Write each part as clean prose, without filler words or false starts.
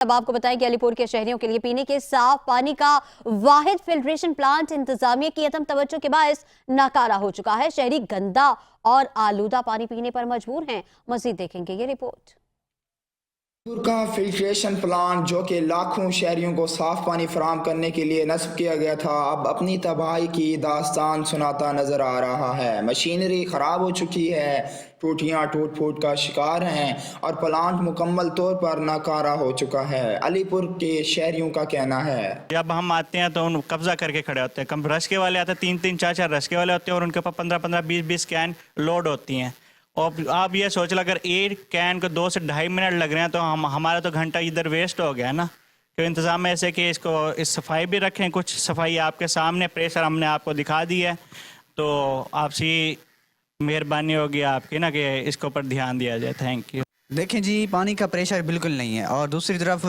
اب آپ کو بتائیں کہ علی پور کے شہریوں کے لیے پینے کے صاف پانی کا واحد فلٹریشن پلانٹ انتظامیہ کی عدم توجہ کے باعث ناکارہ ہو چکا ہے۔ شہری گندا اور آلودہ پانی پینے پر مجبور ہیں۔ مزید دیکھیں گے یہ رپورٹ۔ پور کا فلٹریشن پلانٹ جو کہ لاکھوں شہریوں کو صاف پانی فراہم کرنے کے لیے نصب کیا گیا تھا، اب اپنی تباہی کی داستان سناتا نظر آ رہا ہے۔ مشینری خراب ہو چکی ہے، ٹوٹیاں ٹوٹ پھوٹ کا شکار ہیں اور پلانٹ مکمل طور پر ناکارہ ہو چکا ہے۔ علی پور کے شہریوں کا کہنا ہے، جب ہم آتے ہیں تو ان قبضہ کر کے کھڑے ہوتے ہیں، کم رشکے والے آتے ہیں، 3 4 4 رشکے والے ہوتے ہیں اور ان کے پاس 15 20 کین لوڈ ہوتی ہیں۔ اور آپ یہ سوچ لیں اگر ایک کین کو 2 سے 2.5 منٹ لگ رہے ہیں تو ہمارا تو گھنٹہ ادھر ویسٹ ہو گیا نا۔ کہ انتظام ایسے کہ اس صفائی بھی رکھیں، کچھ صفائی آپ کے سامنے پریشر ہم نے آپ کو دکھا دی ہے، تو آپ سے مہربانی ہوگی آپ کی نا کہ اس کے اوپر دھیان دیا جائے۔ Thank you. دیکھیں جی، پانی کا پریشر بالکل نہیں ہے، اور دوسری طرف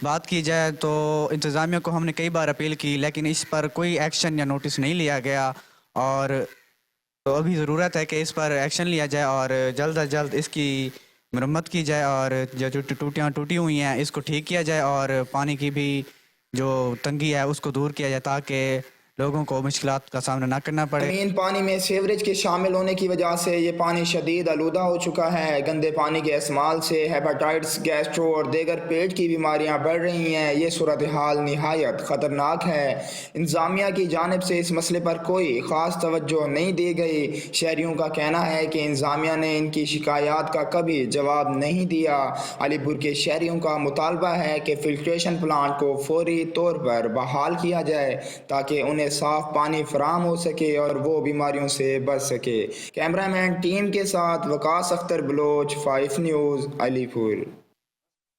بات کی جائے تو انتظامیہ کو ہم نے کئی بار اپیل کی، لیکن اس پر کوئی ایکشن یا نوٹس نہیں لیا گیا، اور تو ابھی ضرورت ہے کہ اس پر ایکشن لیا جائے اور جلد از جلد اس کی مرمت کی جائے، اور جو ٹوٹیاں ٹوٹی ہوئی ہیں اس کو ٹھیک کیا جائے، اور پانی کی بھی جو تنگی ہے اس کو دور کیا جائے تاکہ لوگوں کو مشکلات کا سامنا نہ کرنا پڑے۔ زمین پانی میں سیوریج کے شامل ہونے کی وجہ سے یہ پانی شدید آلودہ ہو چکا ہے۔ گندے پانی کے استعمال سے ہیپاٹائٹس، گیسٹرو اور دیگر پیٹ کی بیماریاں بڑھ رہی ہیں۔ یہ صورتحال نہایت خطرناک ہے۔ انتظامیہ کی جانب سے اس مسئلے پر کوئی خاص توجہ نہیں دی گئی۔ شہریوں کا کہنا ہے کہ انتظامیہ نے ان کی شکایات کا کبھی جواب نہیں دیا۔ علی پور کے شہریوں کا مطالبہ ہے کہ فلٹریشن پلانٹ کو فوری طور پر بحال کیا جائے تاکہ انہیں صاف پانی فراہم ہو سکے اور وہ بیماریوں سے بچ سکے۔ کیمرہ مین ٹیم کے ساتھ وقاص اختر بلوچ، 5 نیوز، علی پور۔